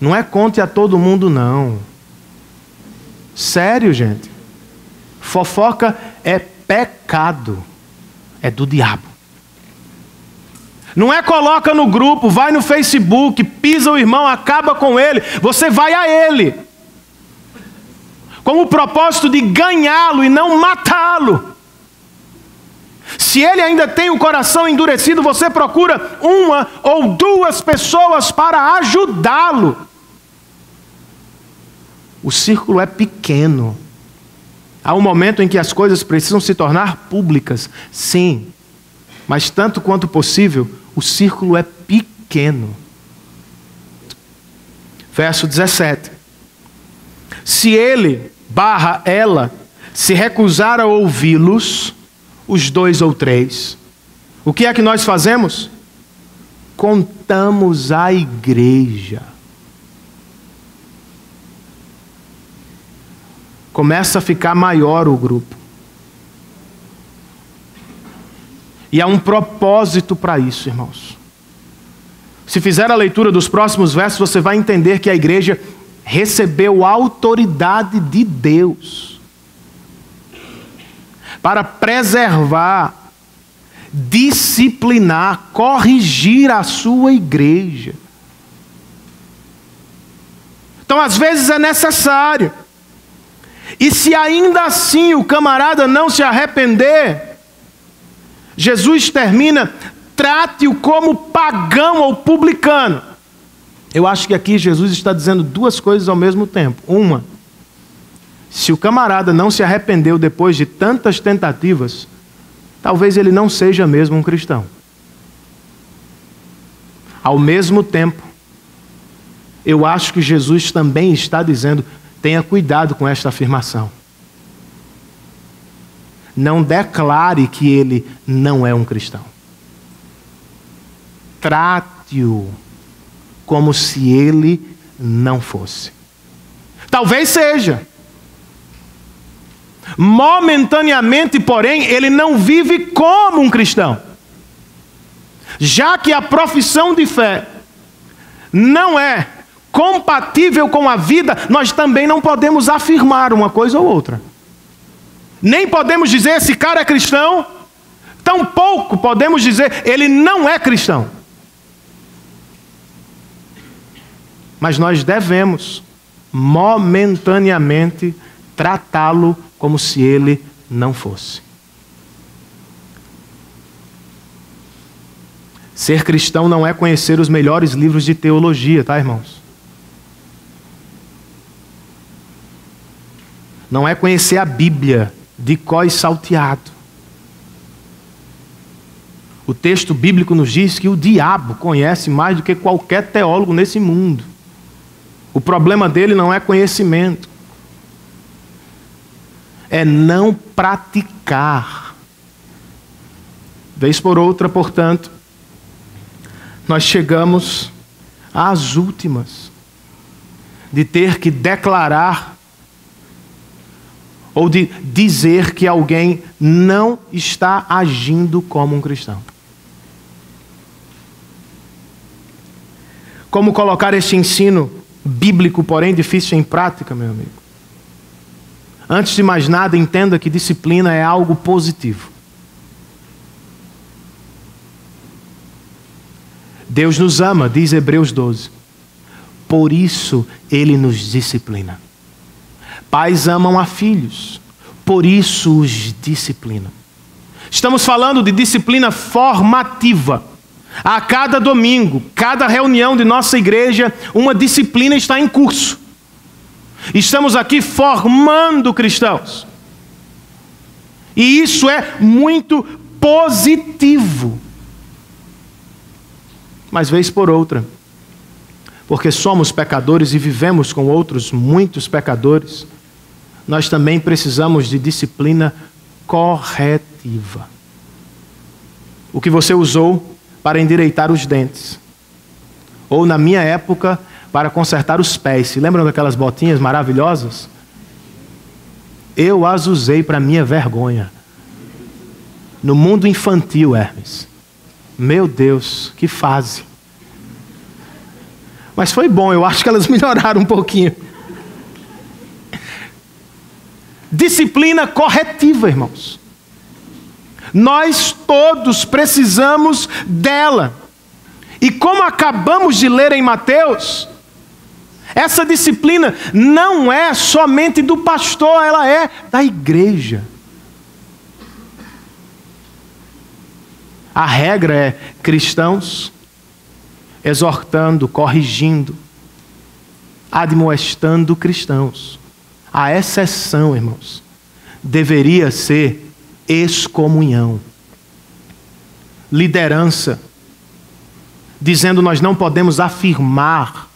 Não é conte a todo mundo, não. Sério, gente. Fofoca é pecado. É do diabo. Não é coloca no grupo, vai no Facebook, pisa o irmão, acaba com ele. Você vai a ele, com o propósito de ganhá-lo e não matá-lo. Se ele ainda tem o coração endurecido, você procura uma ou duas pessoas para ajudá-lo. O círculo é pequeno. Há um momento em que as coisas precisam se tornar públicas, sim. Mas tanto quanto possível, o círculo é pequeno. Verso 17. Se ele, ela, se recusar a ouvi-los, os dois ou três, o que é que nós fazemos? Contamos à igreja. Começa a ficar maior o grupo. E há um propósito para isso, irmãos. Se fizer a leitura dos próximos versos, você vai entender que a igreja recebeu a autoridade de Deus para preservar, disciplinar, corrigir a sua igreja. Então, às vezes é necessário. E se ainda assim o camarada não se arrepender, Jesus termina: trate-o como pagão ou publicano. Eu acho que aqui Jesus está dizendo duas coisas ao mesmo tempo. Uma, se o camarada não se arrependeu depois de tantas tentativas, talvez ele não seja mesmo um cristão. Ao mesmo tempo, eu acho que Jesus também está dizendo: tenha cuidado com esta afirmação. Não declare que ele não é um cristão. Trate-o como se ele não fosse. Talvez seja. Momentaneamente, porém, ele não vive como um cristão. Já que a profissão de fé não é compatível com a vida, nós também não podemos afirmar uma coisa ou outra. Nem podemos dizer esse cara é cristão, tampouco podemos dizer ele não é cristão. Mas nós devemos momentaneamente tratá-lo como se ele não fosse. Ser cristão não é conhecer os melhores livros de teologia, tá, irmãos? Não é conhecer a Bíblia de có e salteado. O texto bíblico nos diz que o diabo conhece mais do que qualquer teólogo nesse mundo. O problema dele não é conhecimento, é não praticar. Vez por outra, portanto, nós chegamos às últimas de ter que declarar ou de dizer que alguém não está agindo como um cristão. Como colocar este ensino bíblico, porém difícil em prática, meu amigo? Antes de mais nada, entenda que disciplina é algo positivo. Deus nos ama, diz Hebreus 12. Por isso Ele nos disciplina. Pais amam a filhos, por isso os disciplinam. Estamos falando de disciplina formativa. A cada domingo, cada reunião de nossa igreja, uma disciplina está em curso. Estamos aqui formando cristãos. E isso é muito positivo. Mas vez por outra, porque somos pecadores e vivemos com outros muitos pecadores, nós também precisamos de disciplina corretiva. O que você usou para endireitar os dentes, ou na minha época, para consertar os pés. Se lembram daquelas botinhas maravilhosas? Eu as usei para minha vergonha. No mundo infantil, Hermes. Meu Deus, que fase. Mas foi bom, eu acho que elas melhoraram um pouquinho. Disciplina corretiva, irmãos. Nós todos precisamos dela. E como acabamos de ler em Mateus, essa disciplina não é somente do pastor, ela é da igreja. A regra é cristãos exortando, corrigindo, admoestando cristãos. A exceção, irmãos, deveria ser excomunhão. Liderança, dizendo nós não podemos afirmar,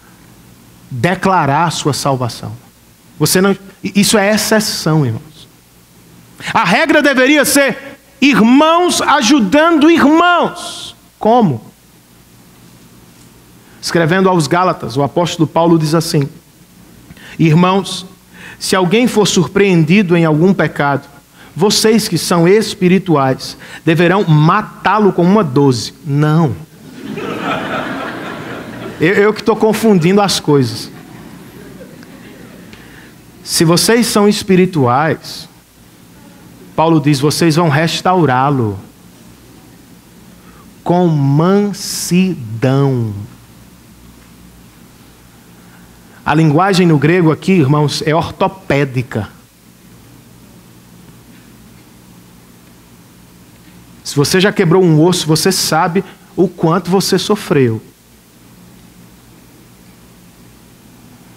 declarar sua salvação. Isso é exceção, irmãos. A regra deveria ser irmãos ajudando irmãos. Como? Escrevendo aos Gálatas, o apóstolo Paulo diz assim: irmãos, se alguém for surpreendido em algum pecado, vocês que são espirituais deverão matá-lo com uma 12. Não. Eu que estou confundindo as coisas. Se vocês são espirituais, Paulo diz, vocês vão restaurá-lo com mansidão. A linguagem no grego aqui, irmãos, é ortopédica. Se você já quebrou um osso, você sabe o quanto você sofreu.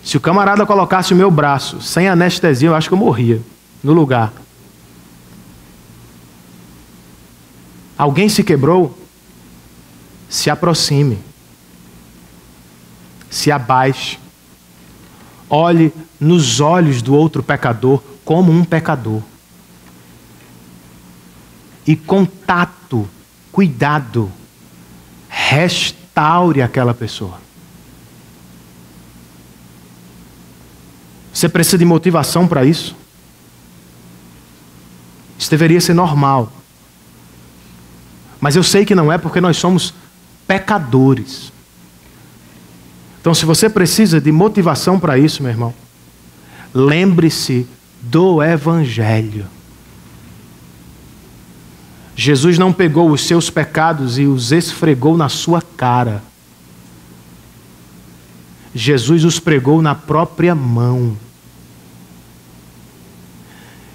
Se o camarada colocasse o meu braço sem anestesia, eu acho que eu morria no lugar. Alguém se quebrou? Se aproxime. Se abaixe. Olhe nos olhos do outro pecador como um pecador. E com tato, cuidado, restaure aquela pessoa. Você precisa de motivação para isso? Isso deveria ser normal. Mas eu sei que não é, porque nós somos pecadores. Então, se você precisa de motivação para isso, meu irmão, lembre-se do Evangelho. Jesus não pegou os seus pecados e os esfregou na sua cara. Jesus os pregou na própria mão.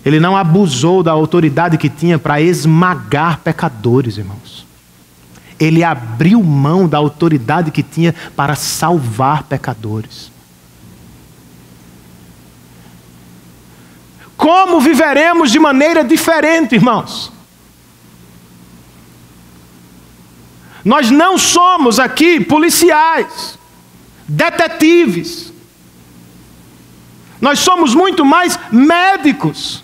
Ele não abusou da autoridade que tinha para esmagar pecadores, irmãos. Ele abriu mão da autoridade que tinha para salvar pecadores. Como viveremos de maneira diferente, irmãos? Nós não somos aqui policiais, detetives. Nós somos muito mais médicos.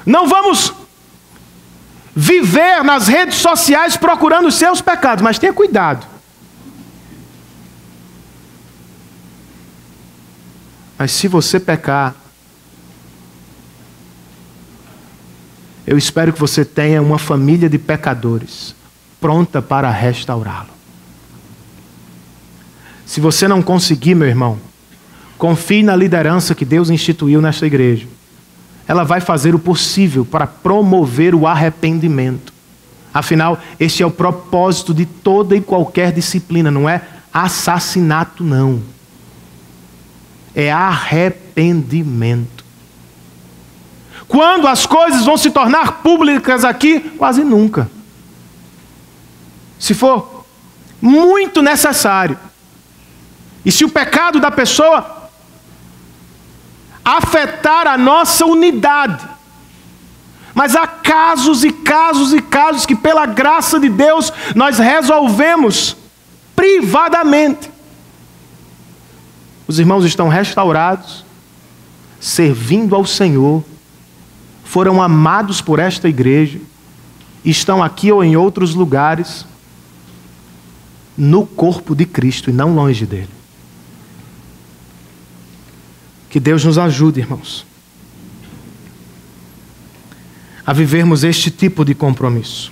Não vamos viver nas redes sociais procurando os seus pecados, mas tenha cuidado. Mas se você pecar, eu espero que você tenha uma família de pecadores pronta para restaurá-lo. Se você não conseguir, meu irmão, confie na liderança que Deus instituiu nesta igreja. Ela vai fazer o possível para promover o arrependimento. Afinal, este é o propósito de toda e qualquer disciplina, não é assassinato, não. É arrependimento. Quando as coisas vão se tornar públicas aqui? Quase nunca. Se for muito necessário. E se o pecado da pessoa afetar a nossa unidade. Mas há casos e casos e casos que pela graça de Deus nós resolvemos privadamente. Os irmãos estão restaurados, servindo ao Senhor, foram amados por esta igreja, estão aqui ou em outros lugares, no corpo de Cristo e não longe dele. Que Deus nos ajude, irmãos, a vivermos este tipo de compromisso.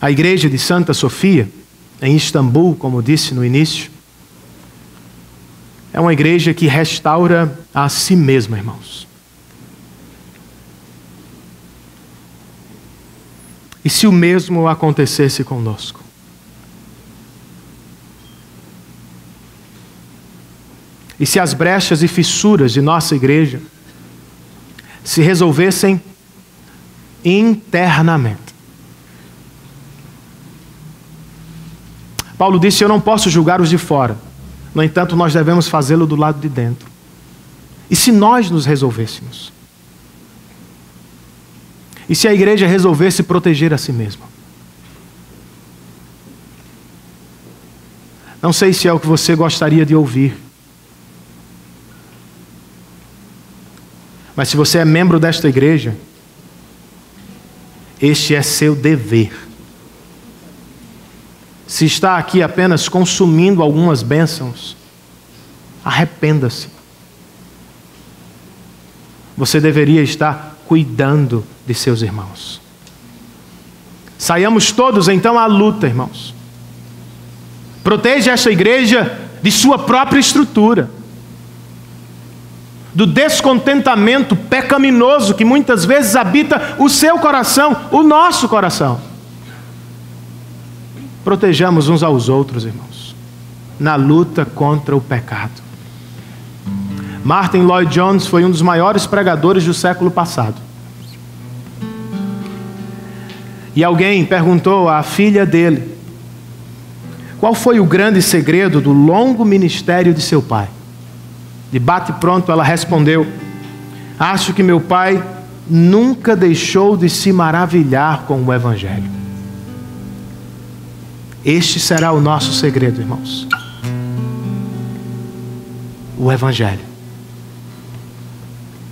A igreja de Santa Sofia, em Istambul, como disse no início, é uma igreja que restaura a si mesma, irmãos. E se o mesmo acontecesse conosco? E se as brechas e fissuras de nossa igreja se resolvessem internamente? Paulo disse: eu não posso julgar os de fora. No entanto, nós devemos fazê-lo do lado de dentro. E se nós nos resolvêssemos? E se a igreja resolvesse proteger a si mesma? Não sei se é o que você gostaria de ouvir. Mas se você é membro desta igreja, este é seu dever. Se está aqui apenas consumindo algumas bênçãos, arrependa-se. Você deveria estar cuidando de seus irmãos. Saiamos todos então à luta, irmãos. Proteja esta igreja de sua própria estrutura, do descontentamento pecaminoso que muitas vezes habita o seu coração, o nosso coração. Protejamos uns aos outros, irmãos, na luta contra o pecado. Martin Lloyd-Jones foi um dos maiores pregadores do século passado. E alguém perguntou à filha dele qual foi o grande segredo do longo ministério de seu pai. De bate-pronto ela respondeu: acho que meu pai nunca deixou de se maravilhar com o Evangelho. Este será o nosso segredo, irmãos. O Evangelho.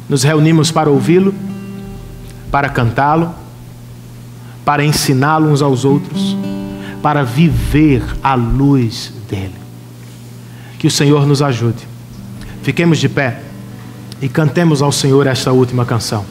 Nos reunimos para ouvi-lo, para cantá-lo, para ensiná-lo uns aos outros, para viver à luz dele. Que o Senhor nos ajude. Fiquemos de pé e cantemos ao Senhor esta última canção.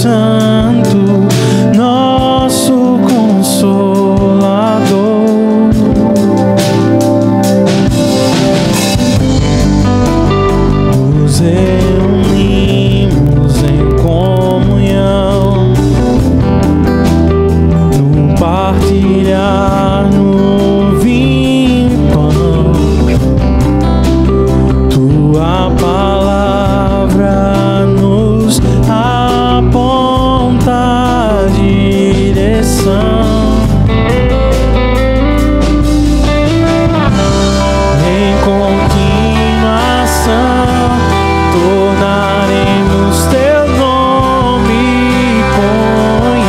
Santo, nosso Consolador. Nos reunimos em comunhão, no partilhar, no vinho e pão. Tua palavra nos aponta a direção. Em continuação tornaremos teu nome conhecido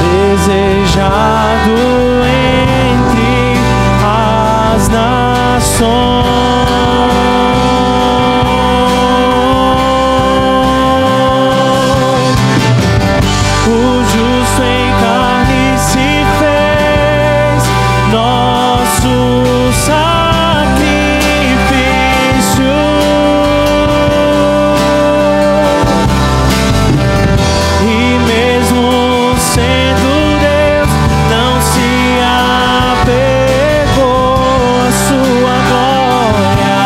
e desejado entre as nações. O justo em carne se fez nosso sacrifício, e mesmo sendo Deus, não se apegou à sua glória.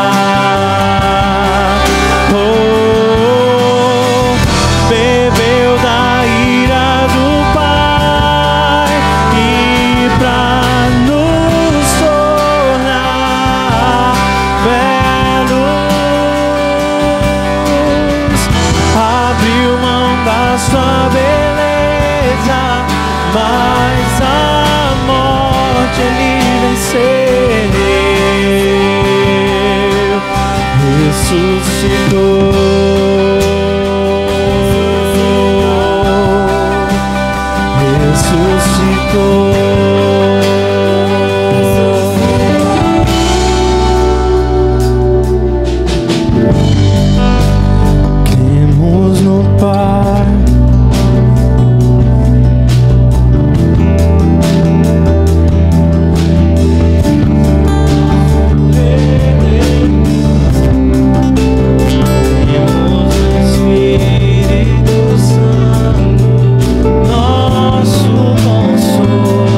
Bebeu da ira do Pai e pra nos tornar belos, abriu mão da sua beleza, mas a morte ele venceu, ressuscitou. Cremos no Pai, cremos no Espírito Santo, nosso Consolador.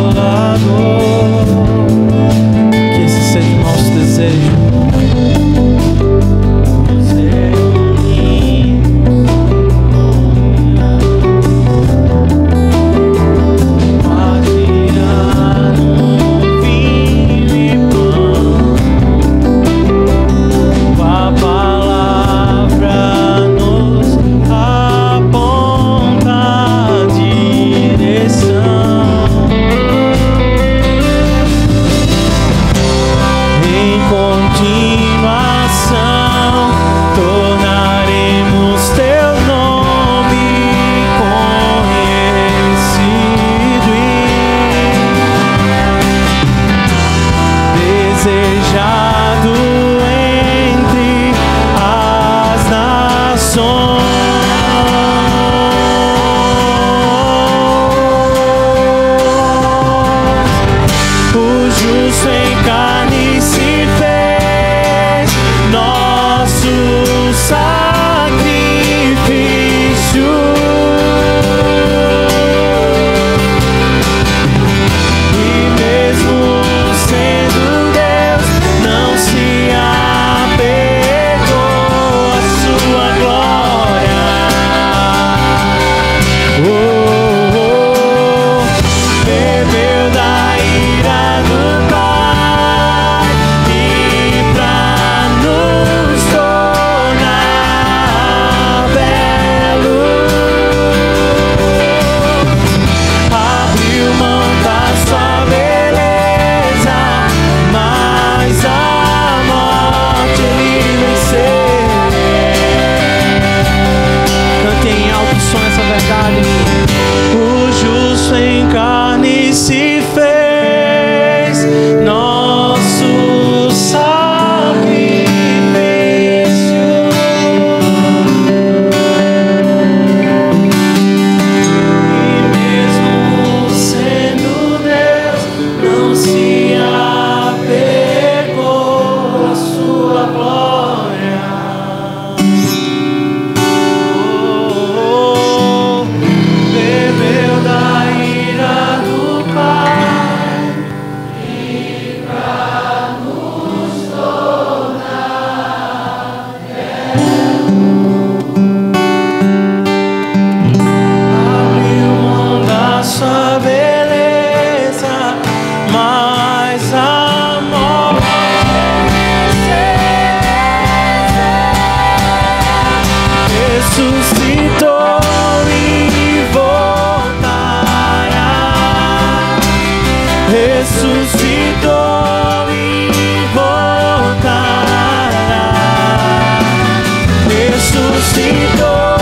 ressuscitou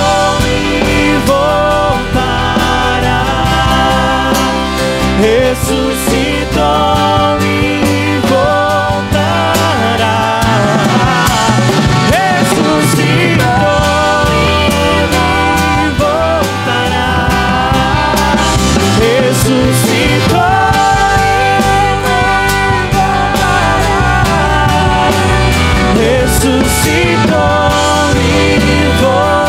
e voltará. Ressuscitou e voltará. Ressuscitou e voltará. Ressuscitou. Ressuscitou e voltará.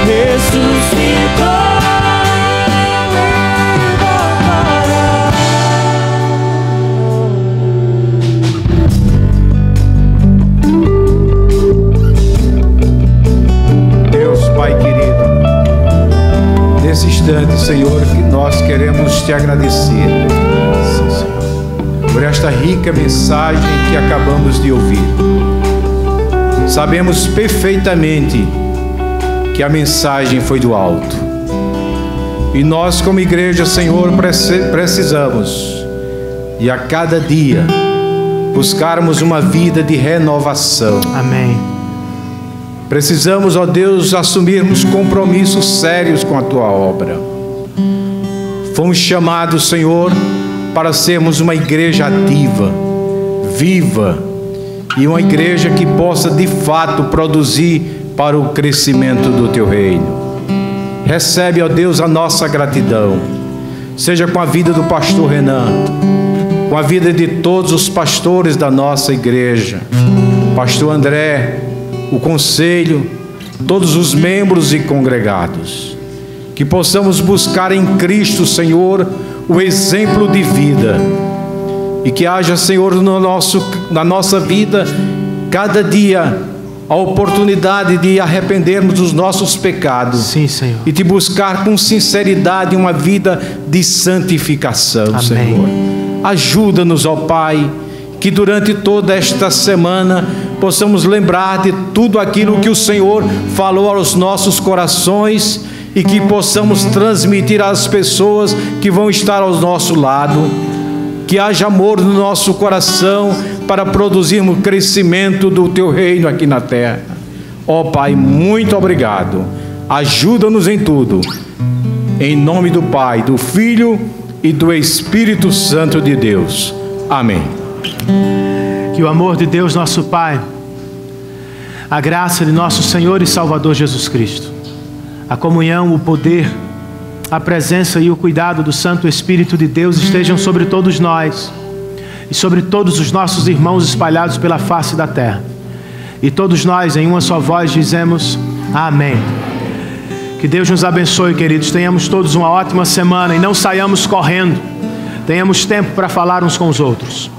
Ressuscitou e voltará. Deus Pai querido, nesse instante, Senhor, que nós queremos te agradecer por esta rica mensagem que acabamos de ouvir. Sabemos perfeitamente que a mensagem foi do alto. E nós, como igreja, Senhor, precisamos de a cada dia buscarmos uma vida de renovação. Amém. Precisamos, ó Deus, assumirmos compromissos sérios com a Tua obra. Fomos chamados, Senhor, para sermos uma igreja ativa, viva, e uma igreja que possa de fato produzir para o crescimento do Teu reino. Recebe, ó Deus, a nossa gratidão, seja com a vida do pastor Renan, com a vida de todos os pastores da nossa igreja, pastor André, o conselho, todos os membros e congregados, que possamos buscar em Cristo, Senhor, o exemplo de vida, e que haja, Senhor, na nossa vida, cada dia, a oportunidade de arrependermos dos nossos pecados. Sim, Senhor. E de buscar com sinceridade uma vida de santificação. Amém. Senhor. Ajuda-nos, ó Pai, que durante toda esta semana possamos lembrar de tudo aquilo que o Senhor falou aos nossos corações, e que possamos transmitir às pessoas que vão estar ao nosso lado. Que haja amor no nosso coração para produzirmos crescimento do Teu reino aqui na terra. Ó Pai, muito obrigado. Ajuda-nos em tudo. Em nome do Pai, do Filho e do Espírito Santo de Deus. Amém. Que o amor de Deus, nosso Pai, a graça de nosso Senhor e Salvador Jesus Cristo, a comunhão, o poder, a presença e o cuidado do Santo Espírito de Deus estejam sobre todos nós e sobre todos os nossos irmãos espalhados pela face da terra. E todos nós, em uma só voz, dizemos amém. Que Deus nos abençoe, queridos. Tenhamos todos uma ótima semana e não saiamos correndo. Tenhamos tempo para falar uns com os outros.